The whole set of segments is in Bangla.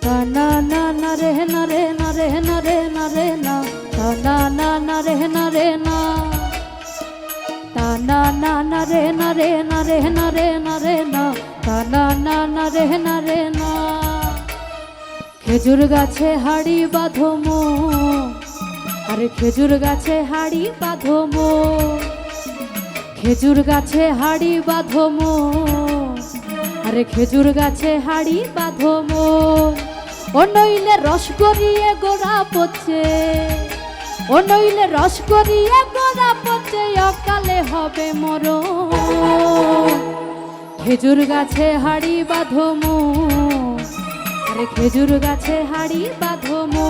না না না রে না রে না রে না রে না রে না না না না রে না রে না না না না রে না রে না রে না রে না রে না না না না রে না রে না খেজুর গাছে হাড়ি বাঁধো মো আরে খেজুর গাছে হাড়ি বাঁধো মো খেজুর গাছে হাড়ি বাঁধো মো আরে খেজুর গাছে হাড়ি বাঁধো মো ও নইলে রস গড়িয়ে গোড়া পচে ও নইলে রস গড়িয়ে গোড়া পচে অকালে হবে মরণ খেজুর গাছে হাড়ি বাঁধো মো আরে খেজুর গাছে হাড়ি বাঁধো মো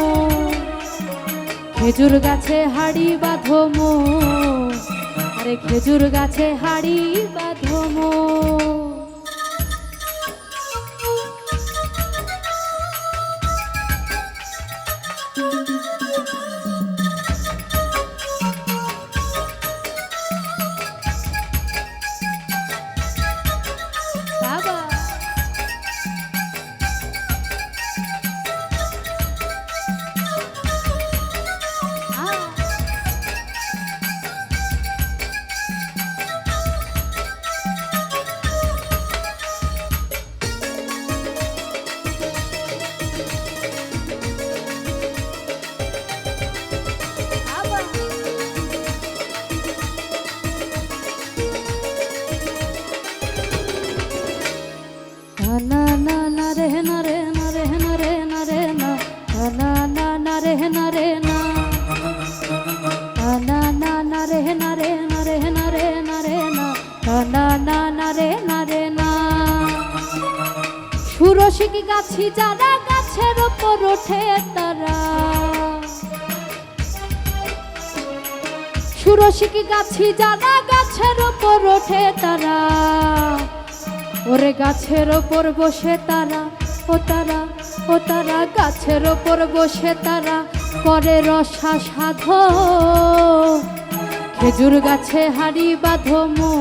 খেজুর গাছে হাড়ি বাঁধো মো আরে খেজুর গাছে হাড়ি বাঁধো মো না না না রে না রে না রে না রে না রে না না না না রে না রে না না না না রে না রে না রে না রে না রে না না না না রে না রে না সুরসিক গাছি যারা গাছের ওপর ওঠে তারা সুরসিক গাছি যারা গাছের ওপর ওঠে তারা ওরে গাছের ওপর বসে তারা ও তারা গাছের ওপর বসে তারা করে রসা সাধো খেজুর গাছে হাড়ি বাঁধো মো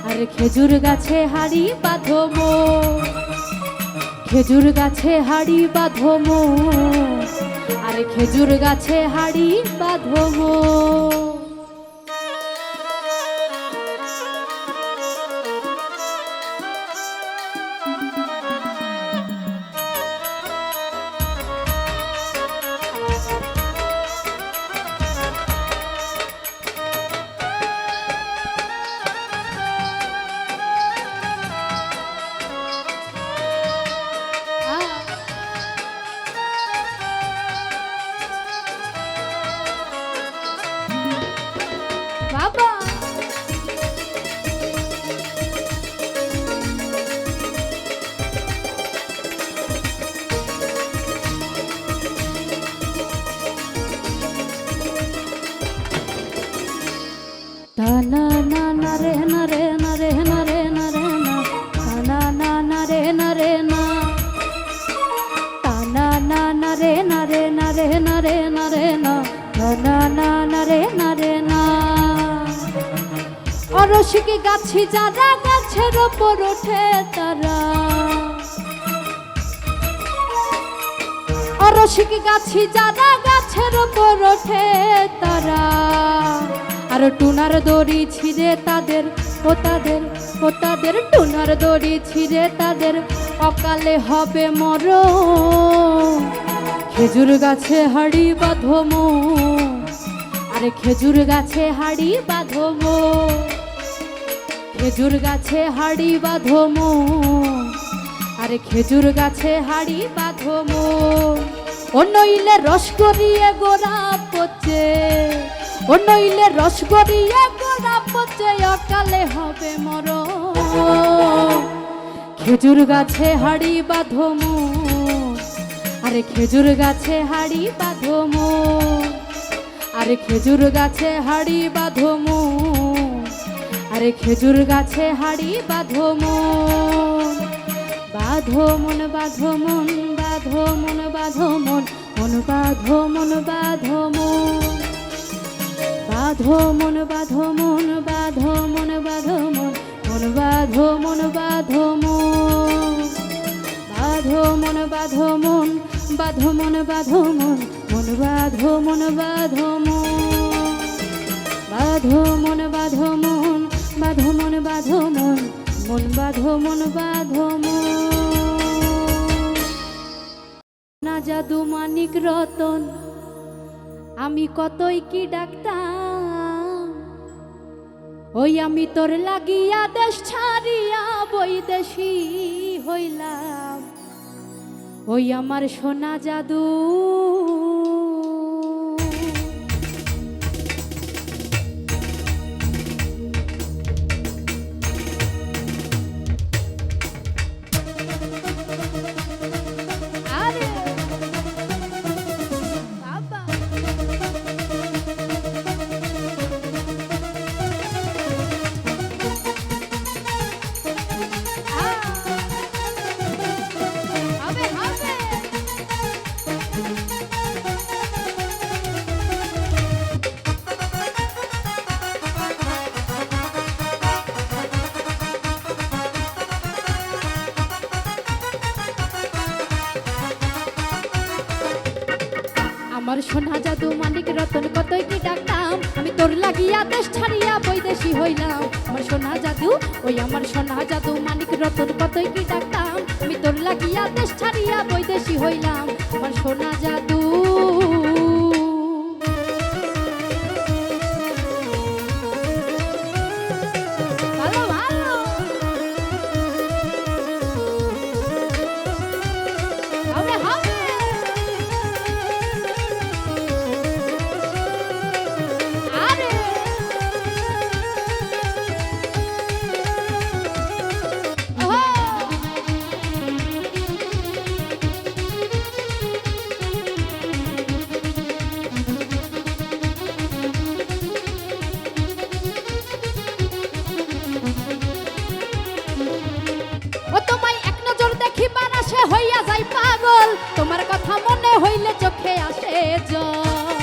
আরে খেজুর গাছে হাড়ি বাঁধো মো খেজুর গাছে হাড়ি বাঁধো মো আরে খেজুর গাছে হাড়ি বাঁধো মো বাবা না না না রে না রে না রে না রে না রে না না না রে না রে না না না না রে না রে না রে না রে না রে না না না না রে না রে না অরসিক গাছি যারা গাছের ওপর ওঠে তারা অরসিক গাছি যারা গাছের ওপর ওঠে তারা আর টুনার দড়ি ছিঁড়ে তাদের ও তাদের টুনার দড়ি ছিঁড়ে তাদের অকালে হবে মরণ খেজুর গাছে হাড়ি বাঁধো মো আরে খেজুর গাছে হাড়ি বাঁধো মো খেজুর গাছে হাড়ি বাঁধো মো আরে খেজুর গাছে হাড়ি বাঁধো মো ও নইলে রস গড়িয়ে গোড়া পচে ও নইলে রস গড়িয়ে গোড়া পচে অকালে হবে মরণ খেজুর গাছে হাড়ি বাঁধো মো আরে খেজুর গাছে হাড়ি বাঁধো মো আরে খেজুর গাছে হাড়ি বাঁধো মো আরে খেজুর গাছে হাড়ি বাঁধো মো বাঁধো মন বাঁধো মন বাঁধো মন বাঁধো মন মন বাঁধো মন বাঁধো মন বাঁধো মন বাঁধো মন বাঁধো মন বাঁধো মন মন বাঁধো মন বাঁধো মন বাঁধো মন বাঁধো মন বাঁধো মন বাঁধো মন মন বাঁধো মন বাঁধো মন বাঁধো মন বাঁধো মন বাঁধো মন বাঁধো মন মন বাঁধো মন বাঁধো মন না জাদু মানিক রতন আমি কতই কি ডাকতাম ওই আমি তোর লাগিয়া দেশ ছাড়িয়া বৈদেশী হইলাম ওই আমার সোনা জাদু আমার সোনা জাদু মানিক রতন কতই কি ডাকতাম আমি তোর লাগিয়া দেশ ছাড়িয়া বৈদেশী হইলাম আমার সোনা জাদু ওই আমার সোনা জাদু মানিক রতন কতই কি ডাকতাম আমি তোর লাগিয়া দেশ ছাড়িয়া বৈদেশী হইলাম আমার সোনা জাদু হইয়া যাই পাগল তোমার কথা মনে হইলে চোখে আসে জল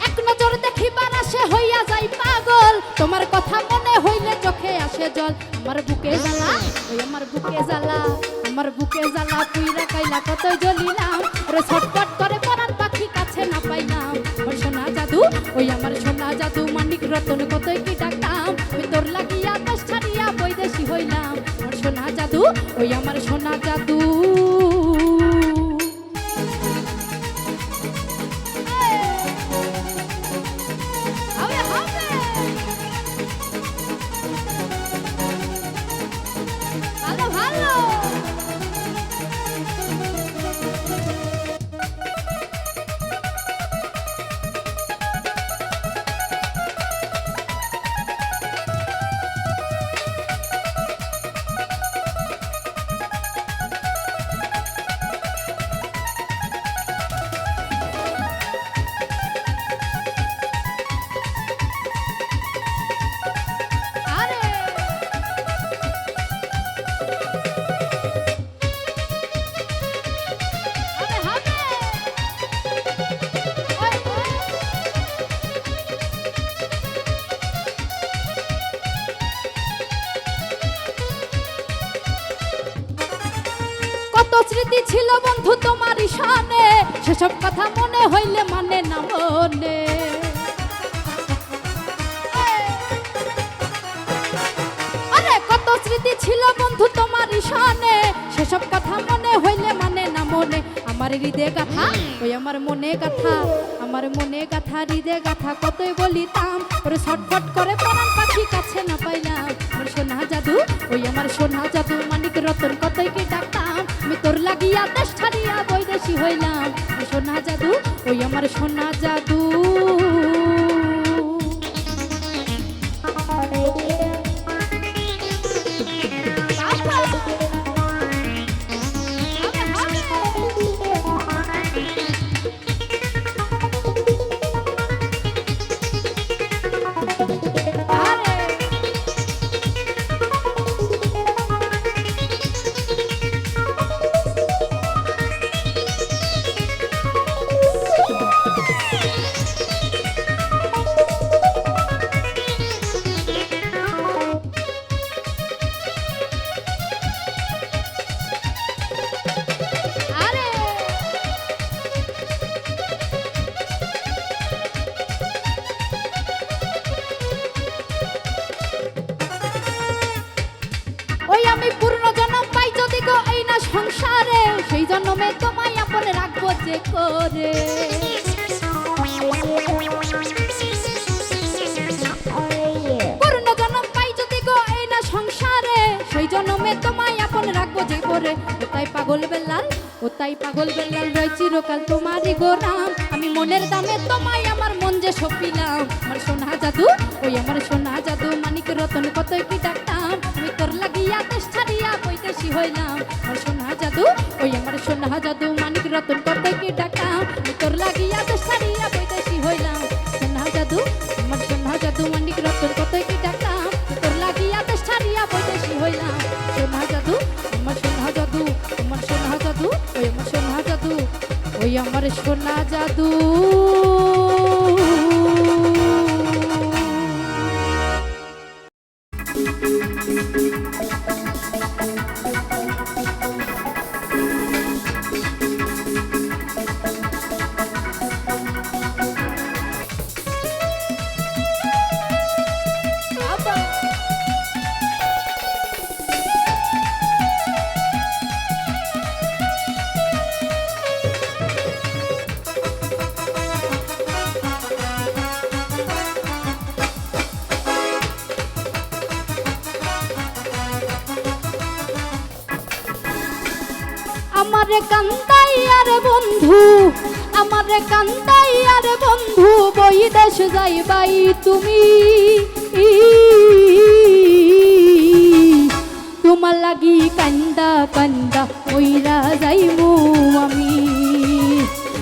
এক নজর দেখিবার আসে হইয়া যাই পাগল তোমার কথা মনে হইলে চোখে আসে জল আমার বুকে জ্বালা ওই আমার বুকে জ্বালা আমার বুকে জ্বালা পুইরা কাইলা কতই জ্বলিলাম ওরে ছটফট করে পরাণ পাখি কাছে না পাইলাম আমার সোনা জাদু ওই আমার সোনা জাদু মানিক রতন কতই কি ডাকতাম আমি তোর লাগিয়া দেশ ছাড়িয়া বৈদেশী হইলাম আমার সোনা জাদু ওই আমার সোনা জাদু স্মৃতি ছিল বন্ধু তোমার শানে সেসব কথা মনে হইলে মানে না মনে আরে কত স্মৃতি ছিল বন্ধু তোমার শানে সেসব কথা মনে হইলে মানে না মনে আমার হৃদয় গাথা ওই আমার মনে গাথা আমার মনে গাথা হৃদয় গাথা কতই বলিতাম ওরে ছটফট করে পরাণ পাখি কাছে না পাইলাম আমার সোনা জাদু ওই আমার সোনা জাদু মানিক রতন কতই কি ডাকতাম আমি তোর লাগিয়া দেশ ছাড়িয়া বৈদেশী হইলাম সোনা জাদু ওই আমার সোনা জাদু জন্মে তোমায় আপন রাখবো যে করে। পূর্ণ জন্ম পাই যদি গো এই না সংসারে, সেই জন্মে তোমায় আপন রাখবো যে করে। ও তাই পাগল বেলাল রয় চিরকাল তোমারই গোলাম। আমি মনের দামে তোমায় আমার মন যে সপিলাম। আমার সোনা জাদু, ওই আমার সোনা জাদু, মানিক রতন কতই কি ডাকতাম। আমি তোর লাগিয়া দেশ ছাড়িয়া বৈদেশি হইলাম। আমার সোনা জাদু, ওই আমার সোনা জাদু, মানিক রতন কতই কি ডাকতাম। আমি তোর লাগিয়া দেশ ছাড়িয়া বৈদেশি হইলাম। সোনা জাদু, আমার সোনা জাদু, মানিক রতন কতই কি ডাকতাম। তোর লাগিয়া দেশ ছাড়িয়া বৈদেশি হইলাম। সোনা জাদু, আমার সোনা জাদু, আমার সোনা জাদু, ওই আমার সোনা জাদু, ওই আমার সোনা জাদু। আমারে কান্দাই আর বন্ধু, আমারে কান্দাই আর বন্ধু, বৈদেশ যাইবাই তুমি। তোমার লাগি কান্দা কান্দা মইরা যাইমু আমি।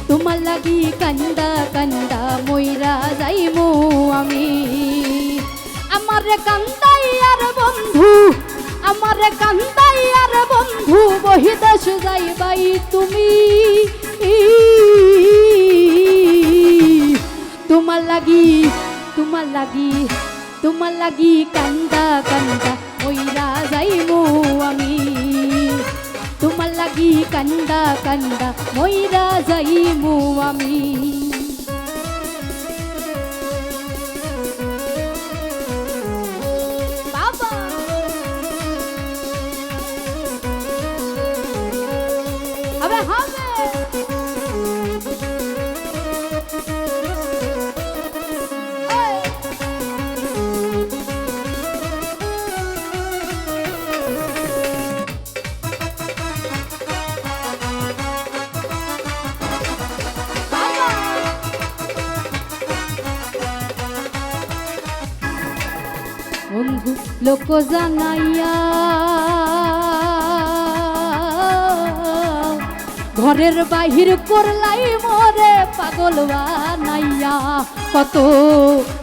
তোমার লাগি কান্দা কান্দা মইরা যাইমু আমি। আমারে কান্দাই আর বন্ধু, আমারে কান্দাই আর বন্ধু, বহিদেশ যাইবাই তুমি। তোমার লাগি, তোমার লাগি, তোমার লাগি কান্দা কান্দা মইরা যাইমু আমি। তোমার লাগি কান্দা কান্দা মইরা যাইমু আমি। বন্ধু লোক জানাইয়া ঘরের বাহির করলাই মোরে পাগল বানাইয়া। কত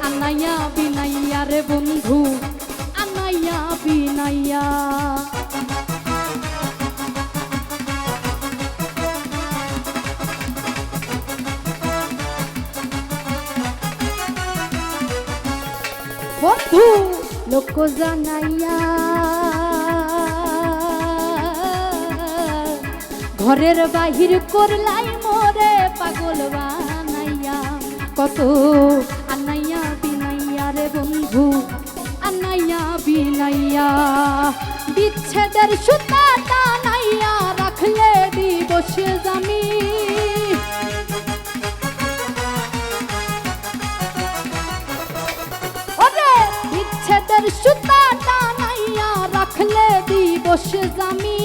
আনাইয়া বিনাইয়া রে বন্ধু, আনাইয়া বিনাইয়া। বন্ধু লোক জানাইয়া ঘরের বাহির করলাই মোরে পাগল বানাইয়া। কত আনাইয়া বিনাইয়া রে বন্ধু, আনাইয়া বিনাইয়া। বিচ্ছেদের সুতা টানাইয়া রাখলে দিবস জামি। বিচ্ছেদের সুতা টানাইয়া রাখলে দিবস জামি।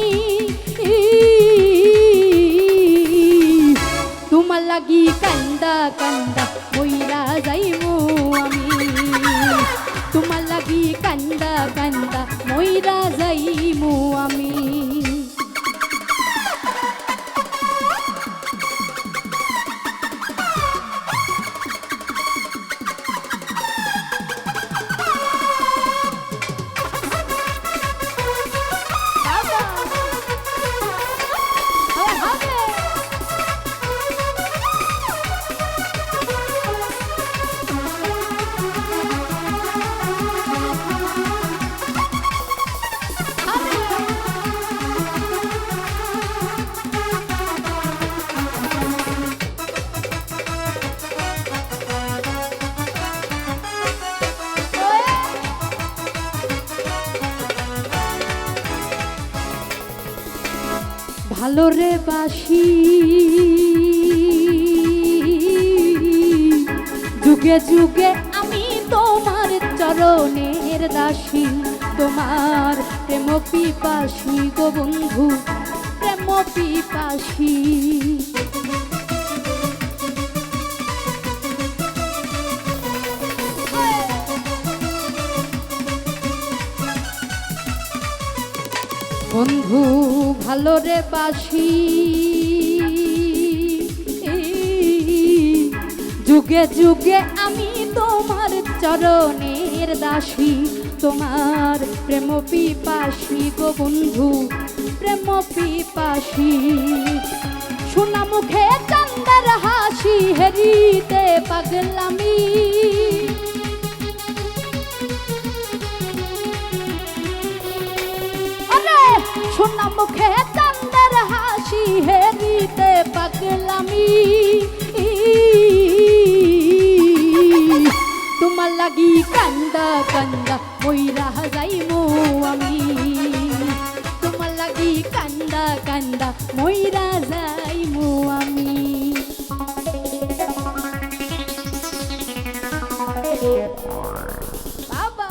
তোমার লাগি কান্দা কান্দা মইরা যাইমু আমি। তোমার লাগি কান্দা কান্দা মইরা যাইমু আমি। ভালো রে বাসি যুগে যুগে আমি তোমার চরণের দাসী তোমার প্রেম পিপাসী গো বন্ধু প্রেম পিপাসী বন্ধু ভালো রে বাসি যুগে যুগে আমি তোমার চরণের দাসী তোমার প্রেম পিপাসী গো বন্ধু প্রেম পিপাসী সোনা মুখে চান্দার হাসি হেরিতে পাগলামি সোনা মুখে চান্দার হাসি হেরিতে পাগলামি তোমার লাগি কান্দা কান্দা মইরা যাইমু আমি তোমার লাগি কান্দা কান্দা মইরা যাইমু আমি বাবা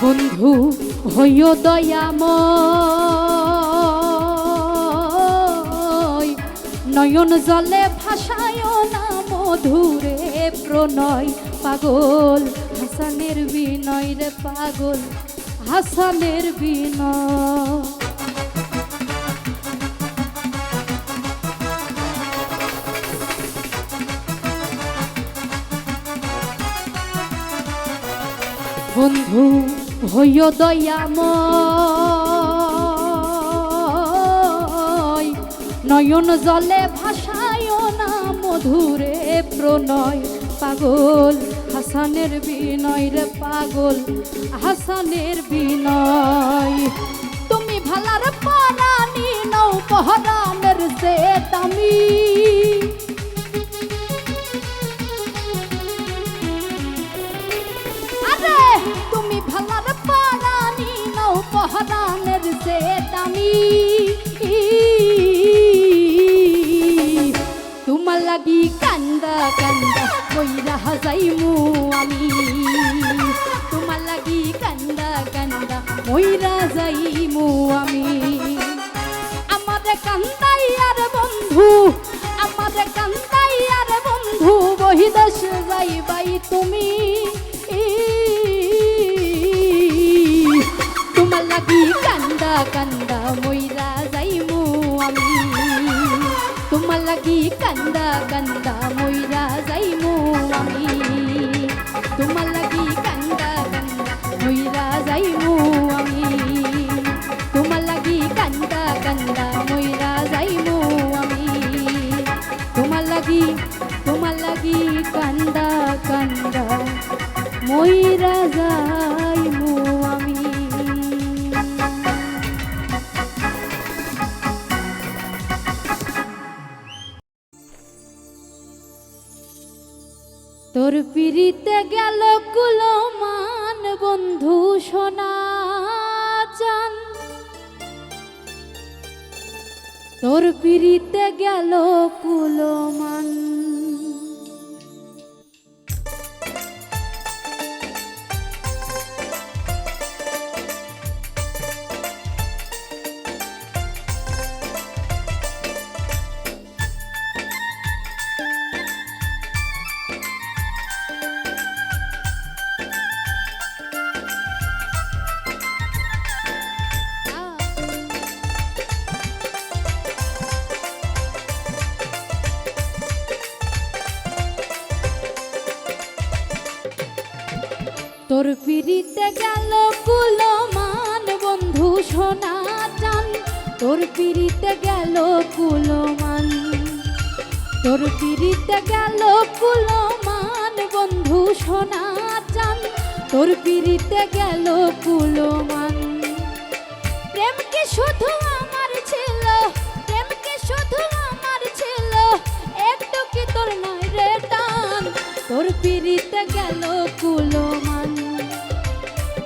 বন্ধু হইও দয়াময় নয়ন জলে ভাসায় না মধুরে প্রণয় পাগল হাসানের বিনয় রে পাগল হাসানের বিনয় বন্ধু হইও দয়াময় নয়ন জলে ভাসায় না মধুরে প্রণয় পাগল হাসানের বিনয় রে পাগল হাসানের বিনয় তুমি ভালার পারানি নৌ পহরানের সে দামি তুমি ভালার পারানি নৌ পহরানের সে দামি তোমার লাগি কান্দা কান্দা মইরা যাইমু আমি তোমার লাগি কান্দা কান্দা মইরা যাইমু আমি আমার কান্দাই আর বন্ধু আমার কান্দাই আর বন্ধু বহিদেশ যাইবাই তুমি তোমার লাগি কান্দা কান্দা মইরা যাইমু আমি তোমার লাগি কান্দা কান্দা মইরা যাইমু আমি তোমার লাগি কান্দা কান্দা মইরা যাইমু আমি তোমার লাগি কান্দা কান্দা মইরা যাইমু আমি তোমার লাগি কান্দা কান্দা মইরা যাইমু আমি তোর পিরিতে গেল কুলমান বন্ধু সোনা চান তোর পিরিতে গেল কুলমান তোর পিড়িতে গেল কুলমান বন্ধু সোনা চান, তোর পিড়িতে গেল কুলমান, তোর পিড়িতে গেল কুলমান বন্ধু সোনা চান, তোর পিড়িতে গেল কুলমান। প্রেম কি শুধু আমার ছিল, প্রেম কি শুধু আমার ছিল, একটু কি তোর নাই রে টান, তোর পিড়িতে গেল কুলমান,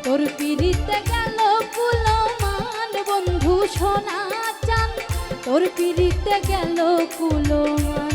তোর পিড়িতে গেল কুলমান বন্ধু সোনা চান, তোর পিড়িতে গেল কুলমান।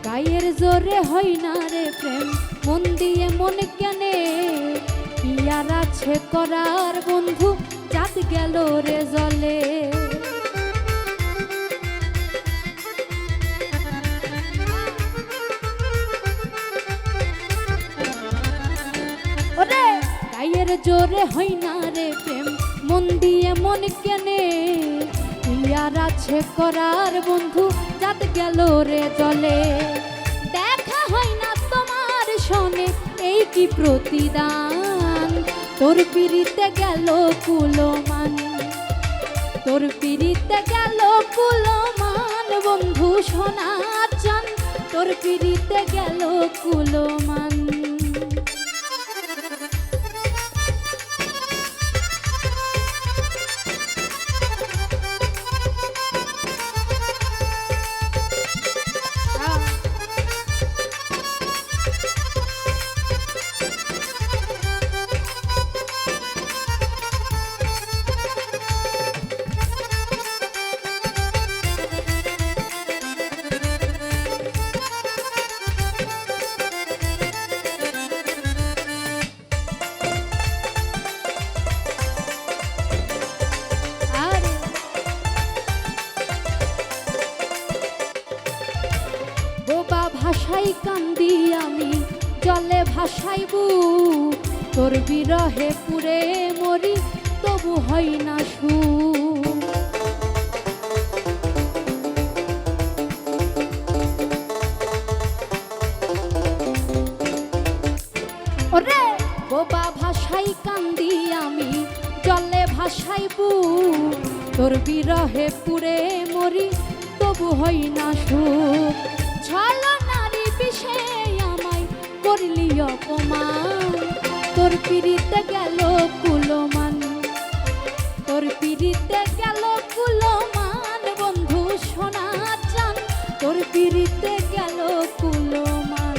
গায়ের জোরে হয় না রে প্রেম, মন দিয়ে মন কেনে, ইয়ার আছে করার বন্ধু, চাঁদ গেল রে জলে। ওরে গায়ের জোরে হয় না রে প্রেম, মন দিয়ে মন কেনে, ইয়ার আছে করার বন্ধু, চাঁদ গেল রে জলে। দেখা হয় না তোমার সনে, এই কি প্রতিদান, তোর পিড়িতে গেল কুলমান, তোর পিড়িতে গেল কুলমান বন্ধু সোনা চান, তোর পিড়িতে গেল কুলমান। ভাষাই কান্দি আমি জলে ভাসাইবু, তোর বিরহে পুরে মরি তবু হয় না সু। ওরে বোবা ভাষাই কান্দি আমি জলে ভাসাইবু, তোর বিরহে পুরে মরি তবু হয় না সুখ। ছলনারী বিষে আমায় করলি অপমান, তোর পিড়িতে গেল কুলমান, তোর পিড়িতে গেল কুলমান বন্ধু সোনা চান, তোর পিড়িতে গেল কুলমান।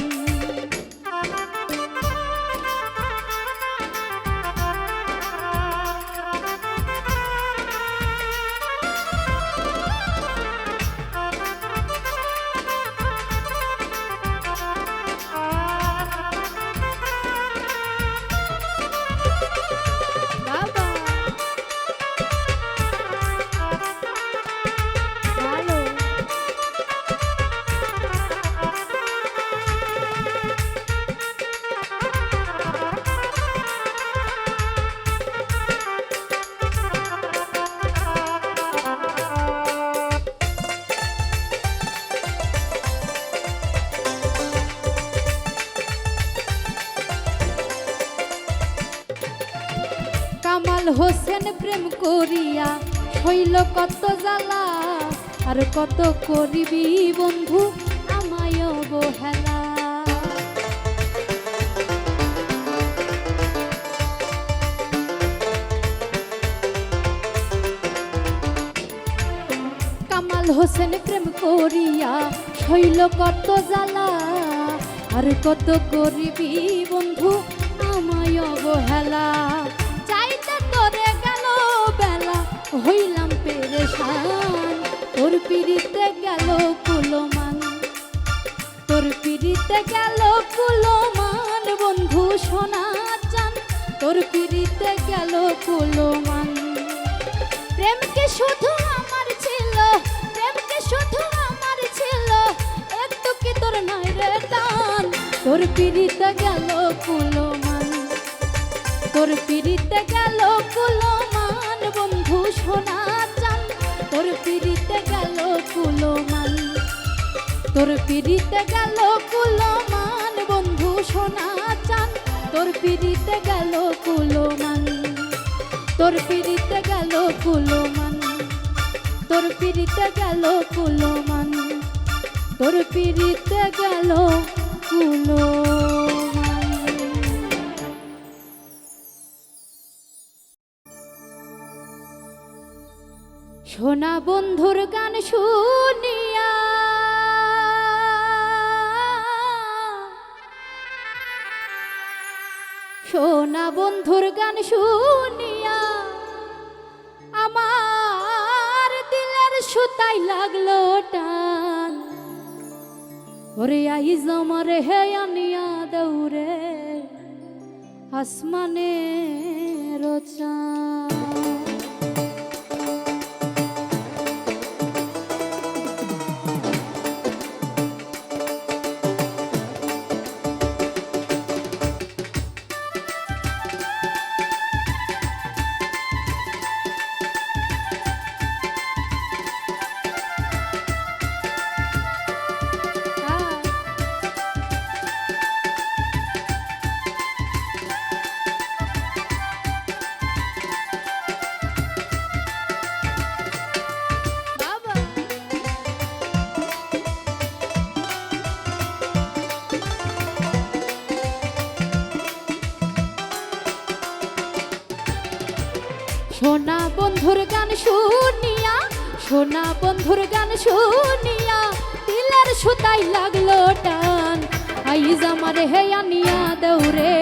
কামাল হোসেন প্রেম করিয়া হইল কত জ্বালা, আর কত করিবি বন্ধু আমায় অবহেলা। কামাল হোসেন প্রেম করিয়া হইল কত জ্বালা, আর কত করিবি বন্ধু আমায় অবহেলা। চাইতে তোরে গেল বেলা সোনা চান তোর পিড়িতে গেল কুলমান। প্রেমকে শুধু আমার ছিল, প্রেমকে শুধু আমার ছিল, একটু কি তোর নাই রে টান তোর পিড়িতে গেল কুলমান, তোর পিড়িতে গেল কুলমান বন্ধু সোনা চান তোর পিড়িতে গেল কুলমান, তোর পিড়িতে গেল কুলমান বন্ধু সোনা চান তোর পিড়িতে গেল কুলমান, তোর পিড়িতে গেল কুলমান, তোর পিড়িতে গেল কুলমান, তোর পিড়িতে গেল কুলমান। সোনা বন্ধুর গান শুনিয়া সোনা বন্ধুর গান শুনিয়া আমার দিলের সুতাই লাগলো টান, ওরে আইজ আমার হে আনিয়া দৌড়ে আসমানের চাঁদ। সোনা বন্ধুর গান শুনিয়া, সোনা বন্ধুর গান শুনিয়া দিলের সুতাই লাগলো টান, আইজ আমার হে আনিয়া দৌড়ে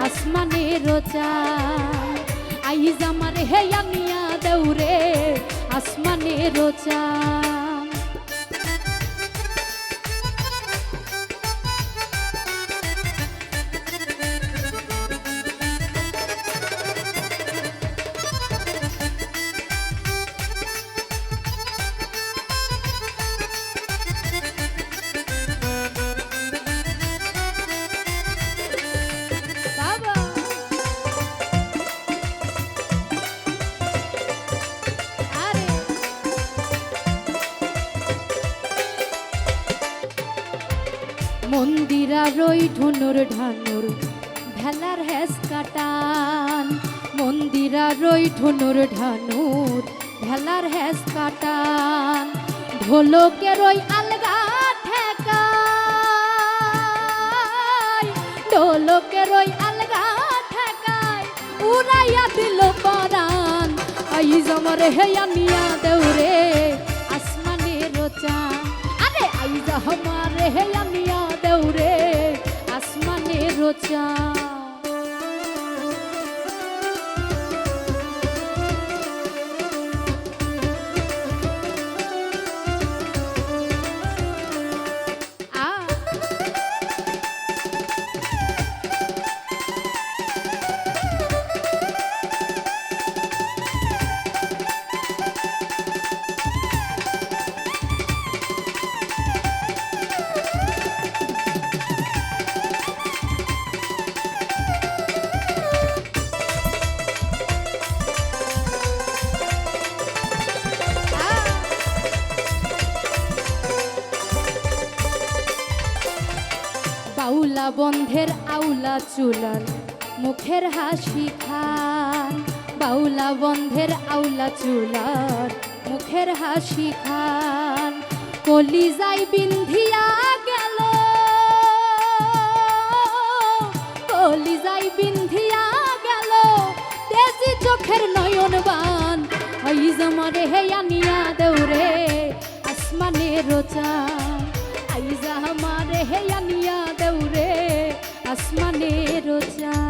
আসমানের চাঁদ, আইজ আমার হে আনিয়া দৌড়ে আসমানের চাঁদ। মন্দিরার ওই ঢুনুর ঢানুর ভেলার হেস কাটান, মন্দিরার ওই ঢুনুর ঢানুর ভেলার হেস কাটান, ঢোলকের ওই আলগা ঠেকায়, ঢোলকের ওই আলগা ঠেকায় উড়াইয়া দিল পরান, আইজ আমার হে আনিয়া দৌড়ে আসমানের চাঁদ, আরে আইজ আমার হে আনিয়া দৌড়ে আসমানের চাঁদ। বাউলা বন্ধের আউলা চুলার মুখের হাসি খান, বাউলা বন্ধের আউলা চুলার মুখের হাসি খান, কলিজাই বিন্ধিয়া গেল, কলিজাই বিন্ধিয়া গেল তেজি চোখের নয়ন বান, আইজ আমারে হে আনিয়া দৌড়ে আসমানের চাঁদ, আইজ আমারে হে আনিয়া দৌড়ে আসমানের চাঁদ।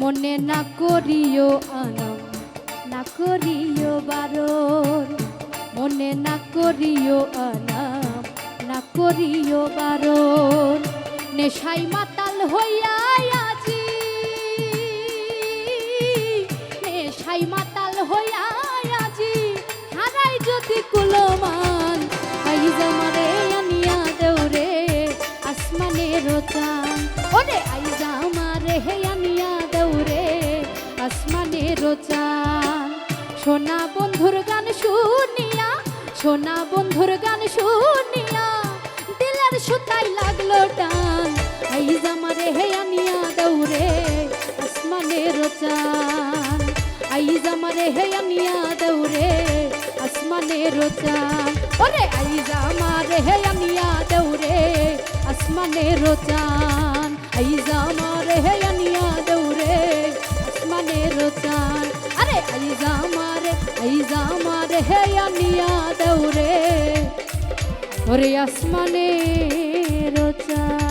মনে না করিও আনাম, না করিও বারণ, মনে না করিও আনাম, না করিও বারণ। নেশাই মাতাল হইয়া আজি, নেশাই মাতাল হইয়া আজি, হারাই যদি কুলমান, আইজ আমারে আনিয়া দেউরে আসমানের চাঁদ, ওরে আইজ আমারে হে আনিয়া দেউরে আসমানের চাঁদ। সোনা বন্ধুর গান শুনিয়া, সোনা বন্ধুর গান শুনিয়া, দিলের সুতাই লাগলো টান, আইজ আমারে হে আনিয়া দেউরে আসমানের চাঁদ, আইজ আমারে হে আনিয়া দেউরে আসমানের চাঁদ, ওরে আইজ আমারে হে আনিয়া দেউরে আসমানের চাঁদ, আইজ আমারে হে আনিয়া দেউরে আসমানের চাঁদ, আরে আইজ আমারে হে আনিয়া দেউরে ওরে আসমানের চাঁদ।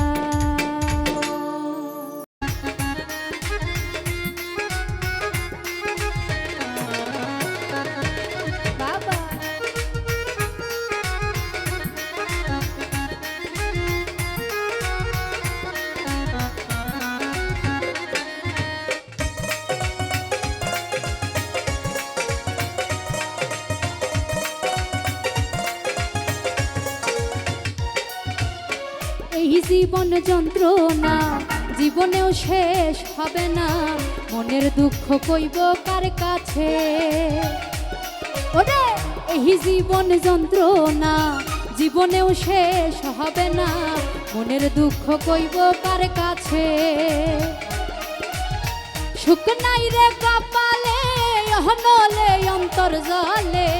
বাবা এই জীবন যন্ত্রণা জীবনেও শেষ হবে না, মনের দুঃখ কইব কার কাছে, ওরে এই জীবন যন্ত্রণা জীবনেও শেষ হবে না, মনের দুঃখ কইব কার কাছে। সুখ নাই রে কপালে অহনলে অন্তর জলে,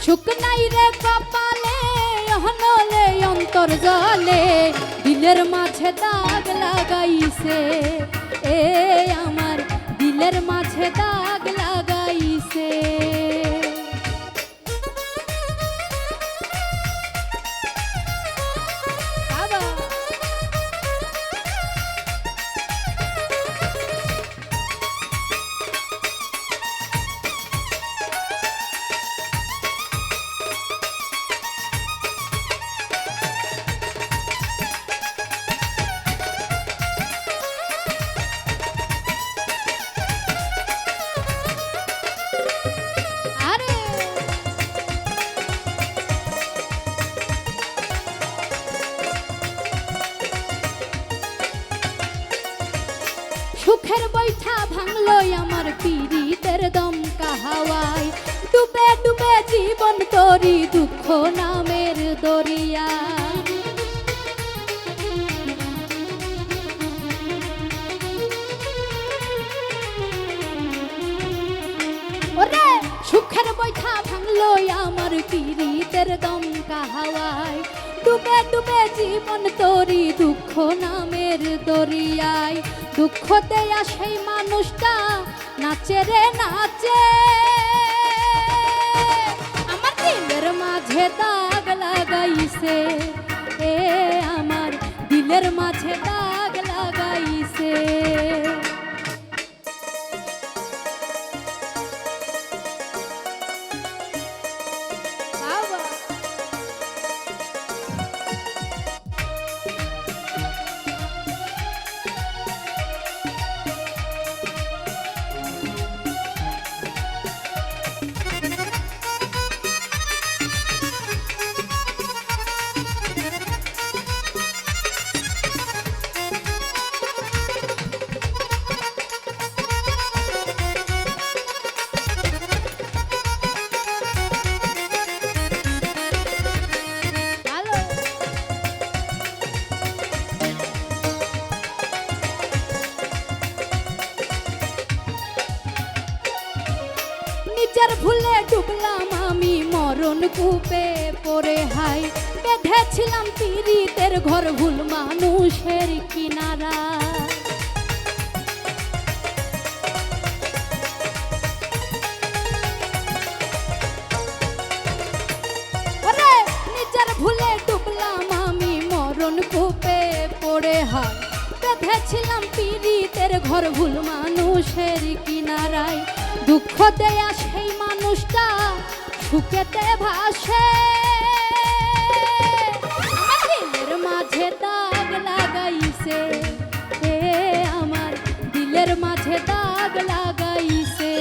সুখ নাই রে কপালে অহনলে অন্তর জলে, দিলের মাঝে দাগ লাগাইছে, এ আমার দিলের মাঝে দাগ লাগাইছে। সুখের বৈঠা ভাঙলো আমার পীড়িতের দমকা হাওয়ায়, ডুবে ডুবে জীবন তরি দুঃখ নামের দরিয়া, ওরে সুখের বৈঠা ভাঙলো আমার পীড়িতের দমকা হাওয়ায়, ডুবে ডুবে জীবন তরি দুঃখ নামের দরিয়ায়। দুঃখ দেয়া সেই মানুষটা নাচে রে নাচে, আমার দিলের মাঝে দাগ লাগাইছে, এ আমার দিলের মাঝে দাগ লাগাইছে। নিজের ভুলে ডুবলাম আমি মরণ কূপে পড়ে, হাই বেঁধেছিলাম পীড়িতের ঘর ভুল মানুষের কিনারা, ওরে নিজের ভুলে ডুবলাম আমি মরণ কূপে পড়ে হায় বেঁধেছিলাম পীড়িতের ঘর ভুল মানুষের কিনারায় দুঃখ দেয়া সেই মানুষটা সুখেতে ভাসে আমার দিলের মাঝে দাগ লাগাইছে এ আমার দিলের মাঝে দাগ লাগাইছে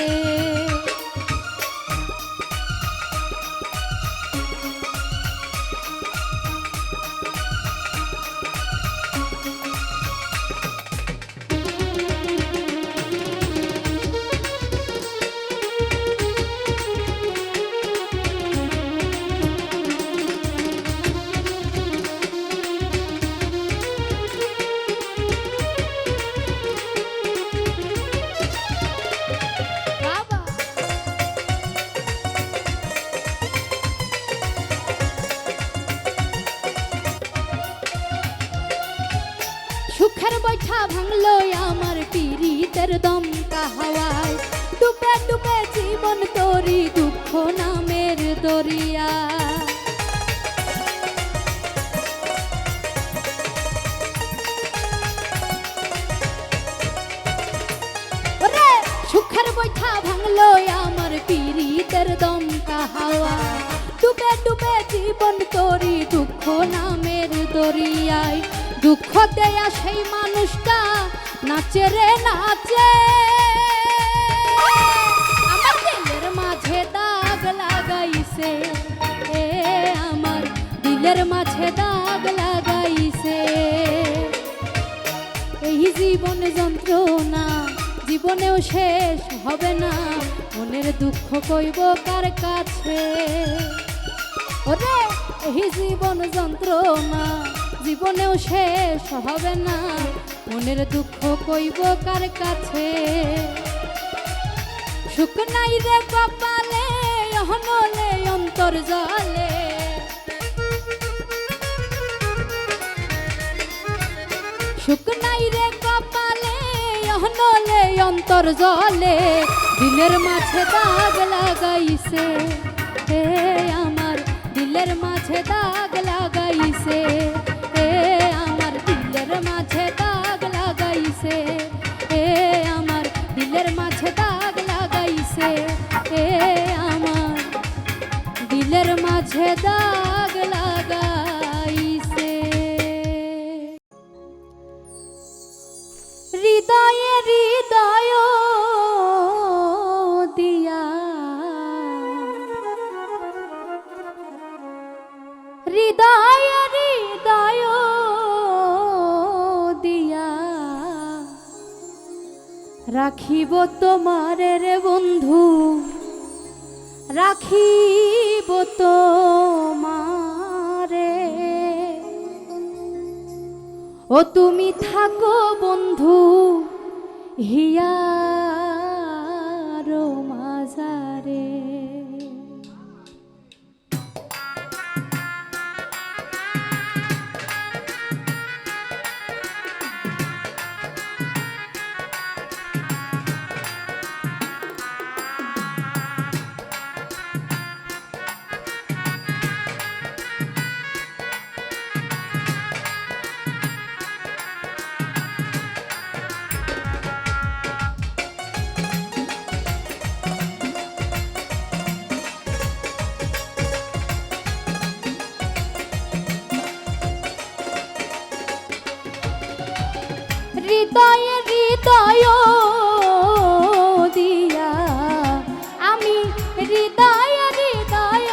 সুখের বৈঠা ভাঙলো আমার পীড়িতের দমকা হাওয়ায় ডুবে ডুবে জীবন তোরি দুঃখ নামের দরিয়া ওরে সুখের বৈঠা ভাঙলো আমার পীড়িতের দমকা হাওয়ায় ডুবে ডুবে জীবন তোরি দুঃখ নামের দরিয়ায় দুঃখ দেয়া সেই মানুষটা নাচে রে নাচে আমার দিলের মাঝে দাগ লাগাইছে এ আমার দিলের মাঝে দাগ লাগাইছে এই জীবন যন্ত্রণা জীবনেও শেষ হবে না মনের দুঃখ কইব কার কাছে ওরে এই জীবন যন্ত্রণা জীবনেও শেষ হবে না মনের দুঃখ কইব কার কাছে সুখ নাই রে কপালে অহনলে অন্তর জলে সুখ নাই রে কপালে অহনলে অন্তর জলে দিলের মাঝে দাগ লাগাইছে হে আমার দিলের মাঝে দাগ লাগাইছে আমার দিলের মাঝে দাগ লাগাইছে আমার দিলের মাঝে দাগ লাগাইছে আমার দিলের মাঝে দাগ লাগাইছে হৃদয়ে হৃদয় দিয়া হৃদয় হৃদয় দিয়া রাখিব তোমারে রে বন্ধু রাখিব তোমারে ও তুমি থাকো বন্ধু হিয়ার মাঝারে হৃদয়ে হৃদয় দিয়া আমি হৃদয় হৃদয়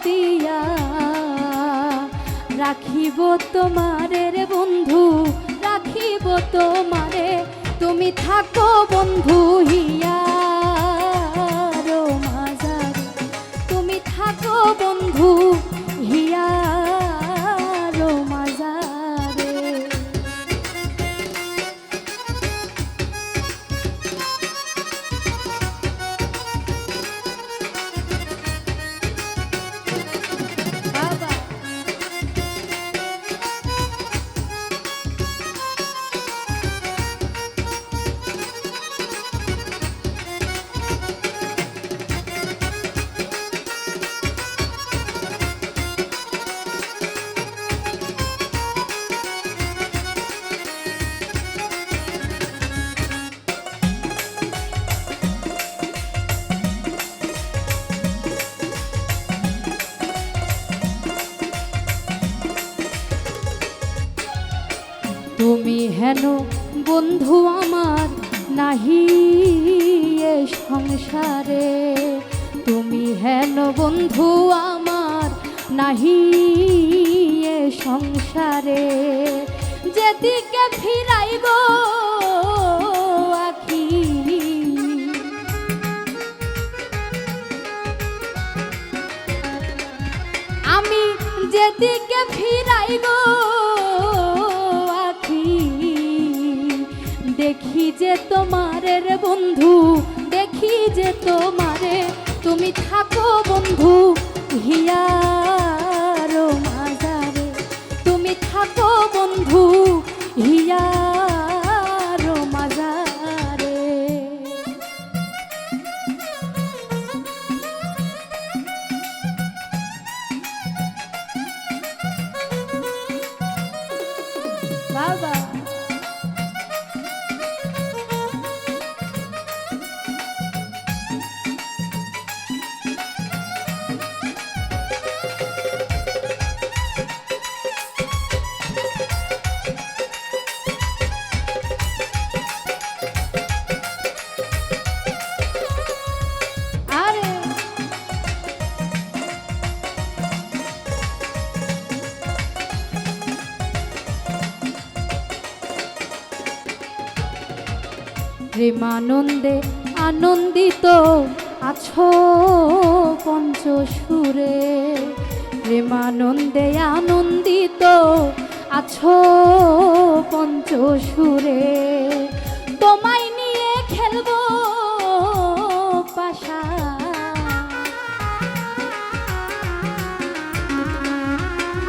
দিয়া রাখিব তোমারে রে বন্ধু রাখিব তোমারে তুমি থাকো বন্ধু হিয়ার মাঝারে তুমি থাকো বন্ধু হিয়ার মাঝারে তুমি হেন বন্ধু আমার নাহি এ সংসারে, তুমি হেন বন্ধু আমার নাহি এ সংসারে। যেদিকে ফিরাই গো আখি, আমি যেদিকে ফিরাই গো আখি, দেখি যে তোমারে রে বন্ধু, দেখি যে তোমারে, তুমি থাকো বন্ধু হিয়ার মাজারে, তুমি থাকো বন্ধু হিয়ার মাজারে। বাবা প্রেমানন্দে আনন্দিত আছো পঞ্চসুরে, প্রেমানন্দে আনন্দিত আছো পঞ্চসুরে। তোমায় নিয়ে খেলবো পাশা,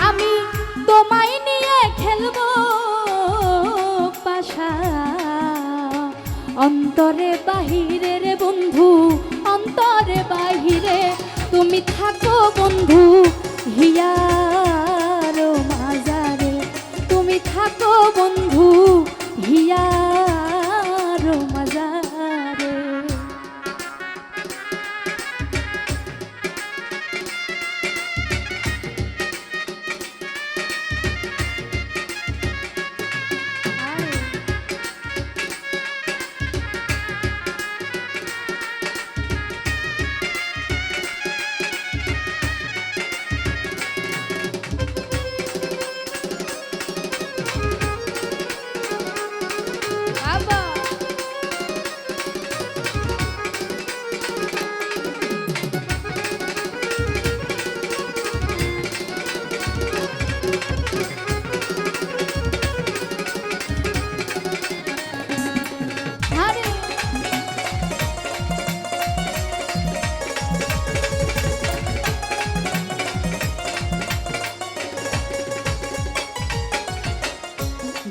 আমি তোমায় নিয়ে খেলবো পাশা। অন্তরে বাহিরে রে বন্ধু, অন্তরে বাহিরে, তুমি থাকো বন্ধু হিয়ার মাজারে, তুমি থাকো বন্ধু হিয়ার মাজারে।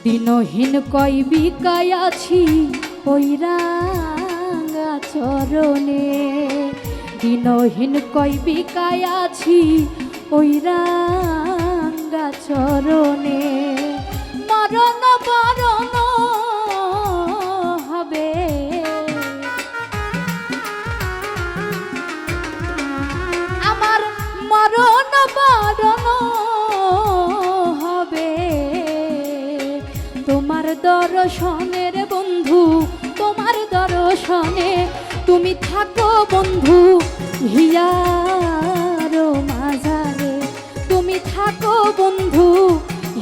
দিনহীন কই বিকায় আছি ওই রাঙা চরণে, দিনহীন কই বিকায় আছি ওই রাঙা চরণে। মরণ বরণ হবে আমার, মরণ বরণ হবে তোমার দর্শনের বন্ধু, তোমার দর্শনে। তুমি থাকো বন্ধু হিয়ার মাজারে, তুমি থাকো বন্ধু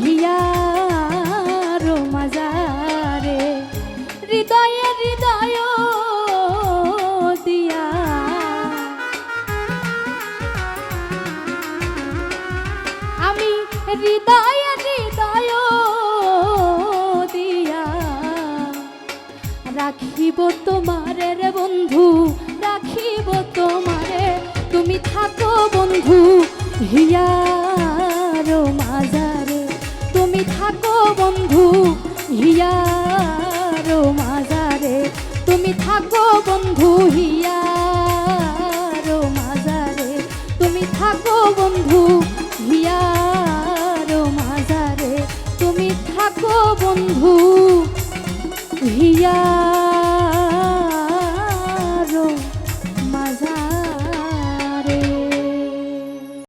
হিয়ার মাজারে। হৃদয়ে হৃদয় দিয়া আমি, হৃদয়ে হৃদয় রাখিব তোমারে রে বন্ধু, রাখিব তোমারে, তুমি থাকো বন্ধু হিয়ার মাজারে, তুমি থাকো বন্ধু হিয়ার মাজারে, তুমি থাকো বন্ধু হিয়ার মাজারে, তুমি থাকো বন্ধু হিয়ার মাজারে, তুমি থাকো বন্ধু হিয়া।